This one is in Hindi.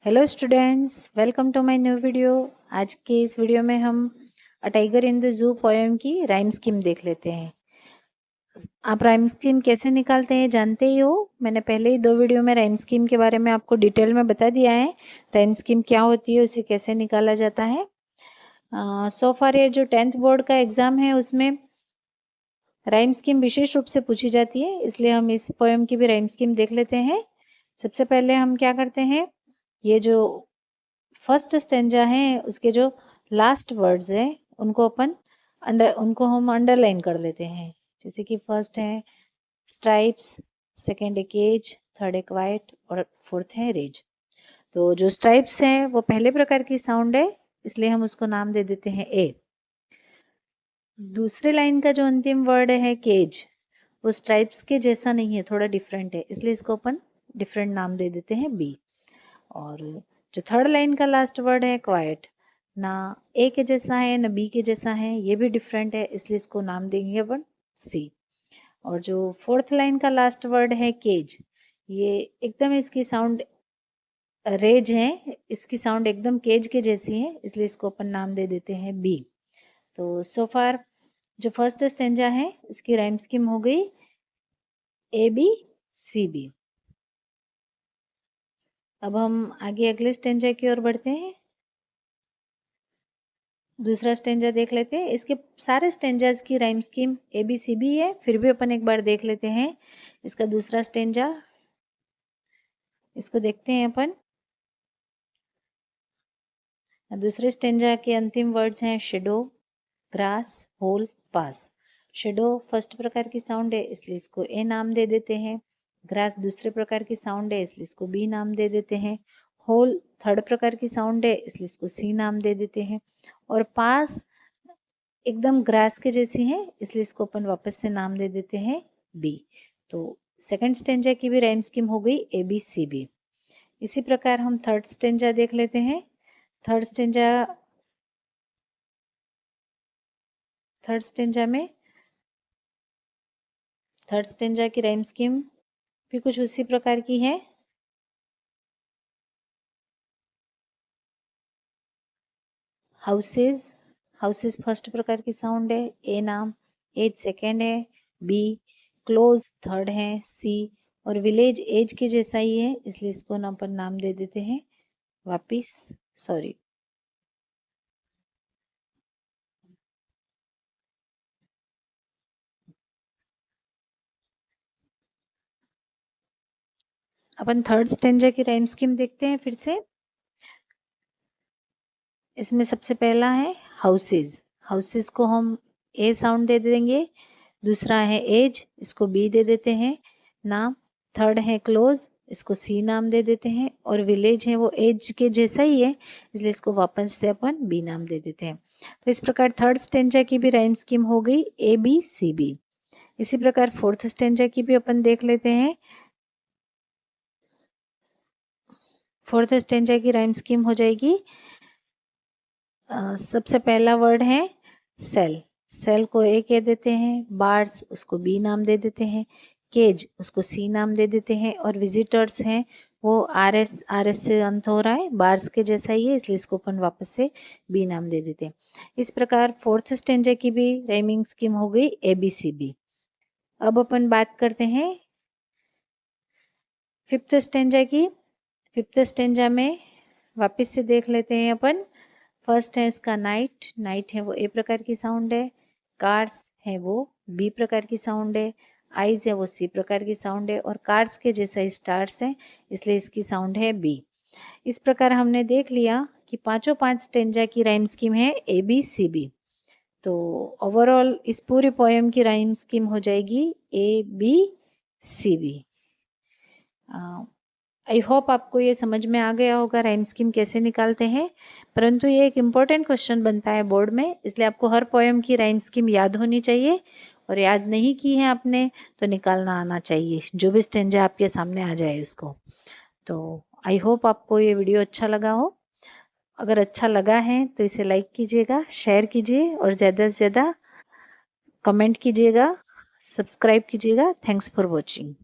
Hello students, welcome to my new video. आज के इस वीडियो में हम a tiger in the zoo poem की राइम स्कीम देख लेते हैं। आप राइम स्कीम कैसे निकालते हैं जानते ही हो। मैंने पहले ही 2 वीडियो में राइम स्कीम के बारे में आपको डिटेल में बता दिया है। राइम स्कीम क्या होती है, उसे कैसे निकाला जाता है। सो फार ये जो 10th बोर्ड का एग्ज़ाम है उसमें राइम स्कीम विशेष रूप से पूछी जाती है, इसलिए हम इस पोएम की भी राइम स्कीम देख लेते हैं। सबसे पहले हम क्या करते हैं, ये जो फर्स्ट स्टेंजा है उसके जो लास्ट वर्ड्स हैं उनको हम अंडरलाइन कर लेते हैं। जैसे कि फर्स्ट है स्ट्राइप्स, सेकंड है केज, थर्ड है क्वाइट और फोर्थ है रेज। तो जो स्ट्राइप्स हैं वो पहले प्रकार की साउंड है, इसलिए हम उसको नाम दे देते हैं ए। दूसरे लाइन का जो अंतिम वर्ड है केज, वो स्ट्राइप्स के जैसा नहीं है, थोड़ा डिफरेंट है, इसलिए इसको अपन डिफरेंट नाम दे देते हैं बी। और जो थर्ड लाइन का लास्ट वर्ड है क्वाइट, ना ए के जैसा है ना बी के जैसा है, ये भी डिफरेंट है, इसलिए इसको नाम देंगे अपन सी। और जो फोर्थ लाइन का लास्ट वर्ड है केज, ये एकदम इसकी साउंड रेज है, इसकी साउंड एकदम केज के जैसी है, इसलिए इसको अपन नाम दे देते हैं बी। तो सो फार जो फर्स्ट स्टेंजा है उसकी राइम स्कीम हो गई ए बी सी बी। अब हम आगे अगले स्टेंजा की ओर बढ़ते हैं। दूसरा स्टेंजा देख लेते हैं। इसके सारे स्टेंजाज की rhyme scheme A B C B है, फिर भी अपन एक बार देख लेते हैं इसका दूसरा स्टेंजा। इसको देखते हैं अपन। दूसरे स्टेंजा के अंतिम वर्ड्स हैं शेडो, ग्रास, होल, पास। शेडो फर्स्ट प्रकार की साउंड है, इसलिए इसको ए नाम दे देते हैं। ग्रास दूसरे प्रकार की साउंड है, इसलिए इसको बी नाम दे देते हैं। होल थर्ड प्रकार की साउंड है, इसलिए इसको सी नाम दे देते हैं। और पास एकदम ग्रास के जैसी है, इसलिए इसको अपन वापस से नाम दे देते हैं बी। तो सेकंड स्टेंजा की भी राइम स्कीम हो गई ए बी सी बी। इसी प्रकार हम थर्ड स्टेंजा देख लेते हैं। थर्ड स्टेंजा में थर्ड स्टेंजा की राइम स्कीम भी कुछ उसी प्रकार की है। हाउसेज, हाउसेज फर्स्ट प्रकार की साउंड है, ए नाम। एज सेकेंड है, बी। क्लोज थर्ड है, सी। और विलेज एज के जैसा ही है, इसलिए इसको अपन नाम दे देते हैं वापिस, सॉरी। अपन थर्ड स्टेंजा की राइम स्कीम देखते हैं फिर से। इसमें सबसे पहला है हाउसेज। हाउसेज को हम ए साउंड दे देंगे। दूसरा है एज, इसको बी दे देते हैं नाम। थर्ड है क्लोज, इसको सी नाम दे देते हैं। और विलेज है वो एज के जैसा ही है, इसलिए इसको वापस से अपन बी नाम दे देते हैं। तो इस प्रकार थर्ड स्टेंजा की भी राइम स्कीम हो गई ए बी सी बी। इसी प्रकार फोर्थ स्टेंजा की भी अपन देख लेते हैं। फोर्थ स्टेंजा की राइम स्कीम हो जाएगी, सबसे पहला वर्ड है सेल। सेल को ए कह देते हैं। बार्स उसको बी नाम दे देते हैं। केज उसको सी नाम दे देते हैं। और विजिटर्स हैं वो आर एस से अंत हो रहा है, बार्स के जैसा ही है, इसलिए इसको अपन वापस से बी नाम दे देते हैं। इस प्रकार फोर्थ स्टेंजा की भी राइमिंग स्कीम हो गई ए बी सी बी। अब अपन बात करते हैं फिफ्थ स्टेंजा की। फिफ्थ स्टेंजा में वापस से देख लेते हैं अपन। फर्स्ट है इसका नाइट। नाइट है वो ए प्रकार की साउंड है। कार्स है वो बी प्रकार की साउंड है। आइज है वो सी प्रकार की साउंड है। और कार्स के जैसा स्टार्स है, इसलिए इसकी साउंड है बी। इस प्रकार हमने देख लिया कि पांचों पांच स्टेंजा की राइम स्कीम है ए बी सी बी। तो ओवरऑल इस पूरी पोएम की राइम स्कीम हो जाएगी A B C B. I hope आपको ये समझ में आ गया होगा राइम स्कीम कैसे निकालते हैं। परंतु ये एक इम्पोर्टेंट क्वेश्चन बनता है बोर्ड में, इसलिए आपको हर पोएम की राइम स्कीम याद होनी चाहिए। और याद नहीं की है आपने तो निकालना आना चाहिए, जो भी स्टेंजा आपके सामने आ जाए इसको। तो आई होप आपको ये वीडियो अच्छा लगा हो। अगर अच्छा लगा है तो इसे लाइक कीजिएगा, शेयर कीजिए और ज़्यादा से ज़्यादा कमेंट कीजिएगा, सब्सक्राइब कीजिएगा। Thanks for watching.